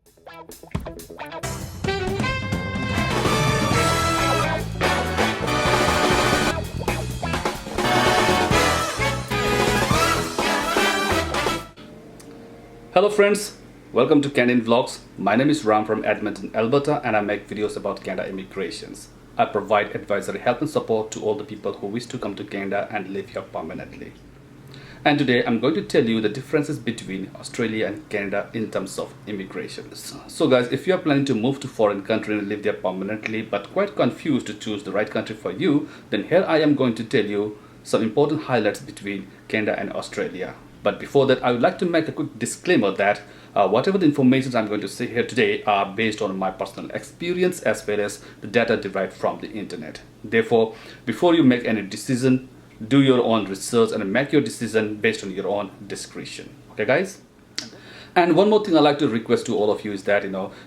Hello friends, welcome to Canadian Vlogs. My name is Ram from Edmonton, Alberta, and I make videos about Canada immigrations. I provide advisory help and support to all the people who wish to come to Canada and live here permanently. And today I'm going to tell you the differences between Australia and Canada in terms of immigration. So guys, if you are planning to move to foreign country and live there permanently but quite confused to choose the right country for you, then here I am going to tell you some important highlights between Canada and Australia. But before that, I would like to make a quick disclaimer that whatever the information I'm going to say here today are based on my personal experience as well as the data derived from the internet. Therefore, before you make any decision, do your own research and make your decision based on your own discretion. Okay guys? And one more thing I'd like to request to all of you is that,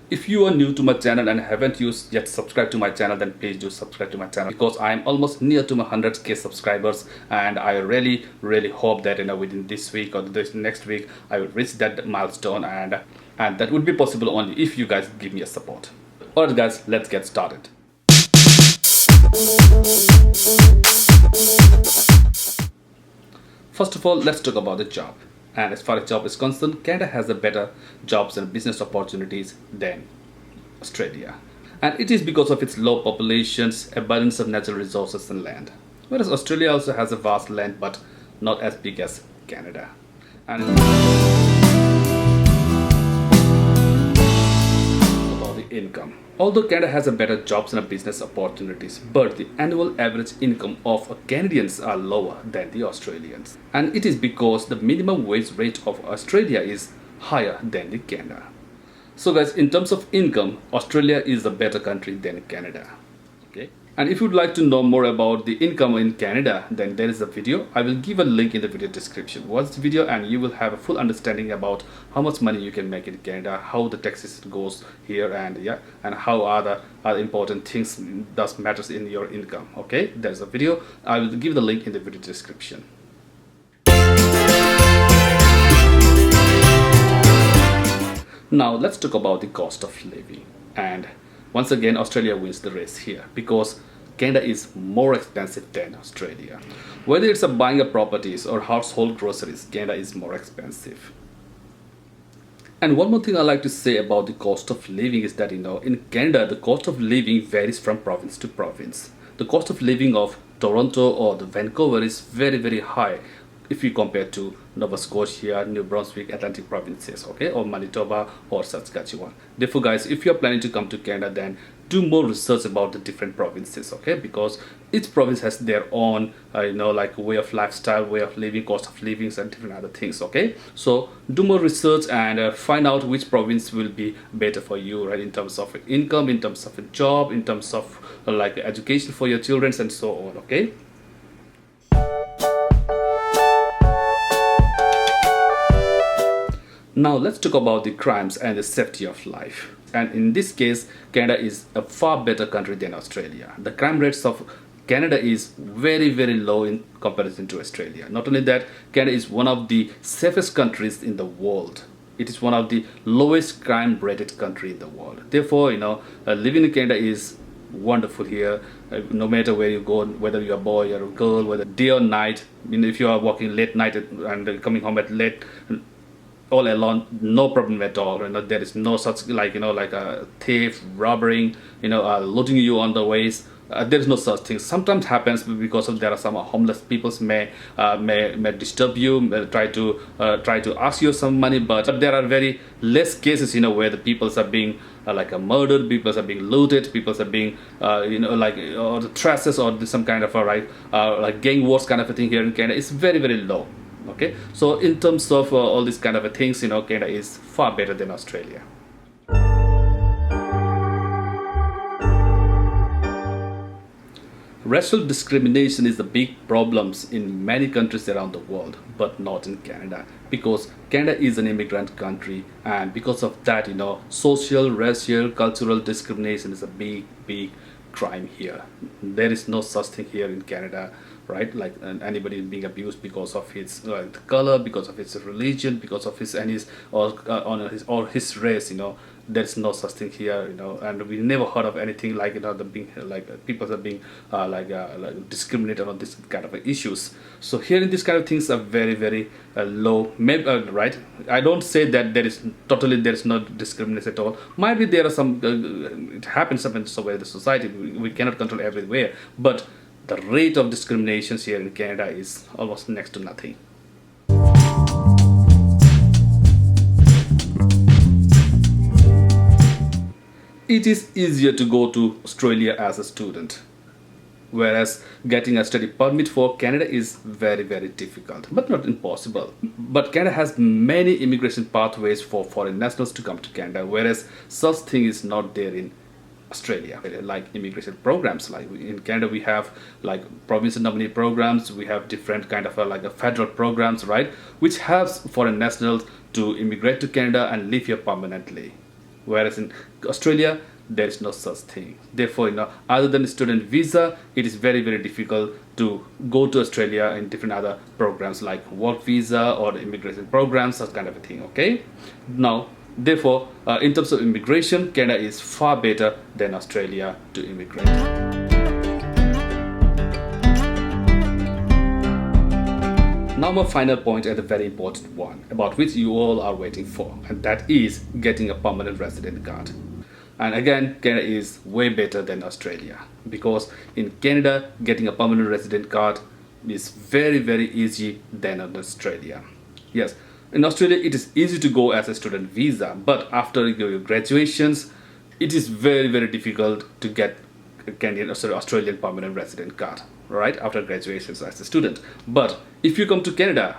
if you are new to my channel and haven't yet subscribed to my channel, then please do subscribe to my channel, because I am almost near to my 100k subscribers, and I really hope that within this week or this next week I will reach that milestone, and that would be possible only if you guys give me a support. Alright guys, let's get started. First of all, let's talk about the job. And as far as job is concerned, Canada has the better jobs and business opportunities than Australia. And it is because of its low populations, abundance of natural resources and land. Whereas Australia also has a vast land, but not as big as Canada. And about the income. Although Canada has a better jobs and business opportunities, but the annual average income of Canadians are lower than the Australians. And it is because the minimum wage rate of Australia is higher than the Canada. So guys, in terms of income, Australia is a better country than Canada. Okay? And if you'd like to know more about the income in Canada, then there is a video. I will give a link in the video description. Watch the video and you will have a full understanding about how much money you can make in Canada, how the taxes goes here, and how other important things does matters in your income. Okay, there's a video. I will give the link in the video description. Now let's talk about the cost of living. And once again, Australia wins the race here because Canada is more expensive than Australia. Whether it's buying a properties or household groceries, Canada is more expensive. And one more thing I like to say about the cost of living is that in Canada the cost of living varies from province to province. The cost of living of Toronto or the Vancouver is very high if you compare to Nova Scotia, New Brunswick, Atlantic provinces, okay, or Manitoba or Saskatchewan. Therefore guys, if you are planning to come to Canada, then do more research about the different provinces, okay, because each province has their own like way of lifestyle, way of living, cost of living and different other things, okay. So do more research and find out which province will be better for you, right, in terms of income, in terms of a job, in terms of like education for your children and so on, okay. Now let's talk about the crimes and the safety of life. And in this case, Canada is a far better country than Australia. The crime rates of Canada is very low in comparison to Australia. Not only that, Canada is one of the safest countries in the world. It is one of the lowest crime rated country in the world. Therefore, living in Canada is wonderful here. No matter where you go, whether you're a boy or a girl, whether day or night, if you are working late night and coming home at late, all alone, no problem at all. There is no such like a thief, robbery, looting you on the ways. There is no such thing. Sometimes happens because there are some homeless people may disturb you, try to ask you some money, but there are very less cases where the people are being murdered, people are being looted, people are being or the trashes or some kind of like gang wars kind of a thing here in Canada. It's very low. Okay, so in terms of all these kind of things, Canada is far better than Australia. Racial discrimination is a big problem in many countries around the world, but not in Canada, because Canada is an immigrant country, and because of that, social, racial, cultural discrimination is a big crime here. There is no such thing here in Canada. right? Like anybody being abused because of his color, because of his religion, because of his and his or his race, you know. There's no such thing here, you know, and we never heard of anything like, you know, the being like people are being like discriminated on this kind of issues. So here in this kind of things are very low, maybe right. I don't say that there is no discrimination at all. Might be there are some it happens somewhere in the society. We cannot control everywhere, but the rate of discriminations here in Canada is almost next to nothing. It is easier to go to Australia as a student, whereas getting a study permit for Canada is very difficult, but not impossible. But Canada has many immigration pathways for foreign nationals to come to Canada, whereas such thing is not there in Australia. Like immigration programs, like in Canada we have like provincial nominee programs, we have different kind of like a federal programs, right, which helps foreign nationals to immigrate to Canada and live here permanently. Whereas in Australia, there is no such thing. Therefore, you know, other than student visa, it is very difficult to go to Australia in different other programs like work visa or immigration programs, such kind of a thing. Okay. Now, therefore, in terms of immigration, Canada is far better than Australia to immigrate. Now my final point, and a very important one, about which you all are waiting for, and that is getting a permanent resident card. And again, Canada is way better than Australia, because in Canada, getting a permanent resident card is very easy than in Australia. Yes, in Australia it is easy to go as a student visa, but after your graduations, it is very difficult to get a Australian permanent resident card, right, after graduations as a student. But if you come to Canada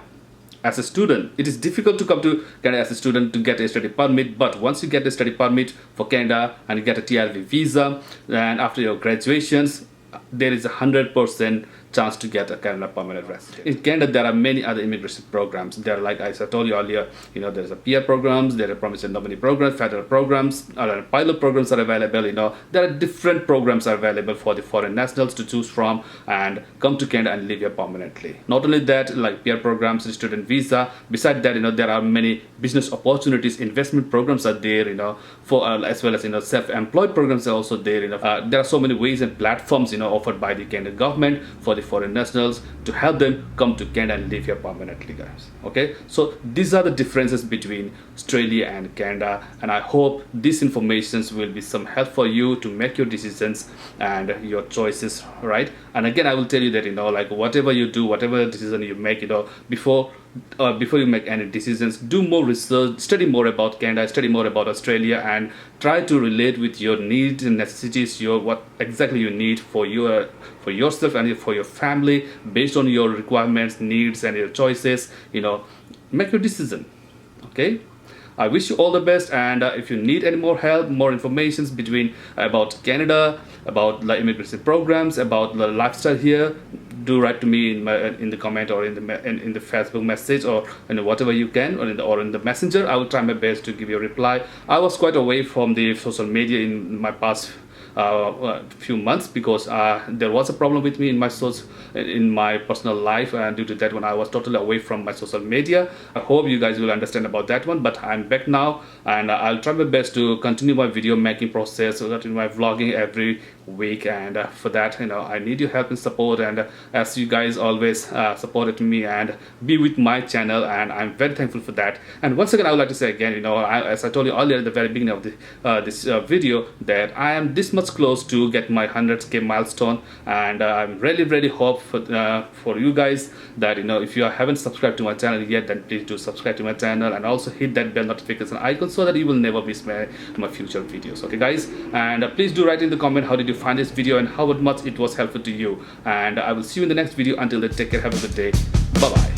as a student, it is difficult to come to Canada as a student to get a study permit. But once you get a study permit for Canada and you get a TRV visa, and after your graduations, there is 100% chance to get a Canada permanent resident. In Canada, there are many other immigration programs. There are, like as I told you earlier, you know, there's a PR programs, there are provincial nominee programs, federal programs, pilot programs are available. You know, there are different programs are available for the foreign nationals to choose from and come to Canada and live here permanently. Not only that, like PR programs, student visa. Besides that, you know, there are many business opportunities, investment programs are there. You know, for as well as, you know, self-employed programs are also there. You know, there are so many ways and platforms, you know, offered by the Canadian government for the foreign nationals to help them come to Canada and live here permanently, guys. Okay, so these are the differences between Australia and Canada, and I hope this information will be some help for you to make your decisions and your choices, right? And again, I will tell you that, you know, like whatever you do, whatever decision you make, you know, before you make any decisions, do more research, study more about Canada, study more about Australia, and try to relate with your needs and necessities, what exactly you need for yourself and for your family, based on your requirements, needs, and your choices. You know, make your decision. Okay, I wish you all the best, and if you need any more help, more information about Canada, about the immigration programs, about the lifestyle here, do write to me in the comment or in the Facebook message, or whatever you can, or in the messenger. I will try my best to give you a reply. I was quite away from the social media in my past few months because there was a problem with me in my personal life, and due to that one I was totally away from my social media. I hope you guys will understand about that one, but I'm back now, and I'll try my best to continue my video making process, so that in my vlogging every week, and for that, you know, I need your help and support, and as you guys always supported me and be with my channel, and I'm very thankful for that. And once again, I would like to say again, you know, as I told you earlier at the very beginning of this video, that I am this much close to get my 100k milestone, and I'm really hope for you guys that, you know, if you haven't subscribed to my channel yet, then please do subscribe to my channel, and also hit that bell notification icon so that you will never miss my future videos. Okay guys, and please do write in the comment how did you find this video and how much it was helpful to you, and I will see you in the next video. Until then, take care, have a good day, bye bye.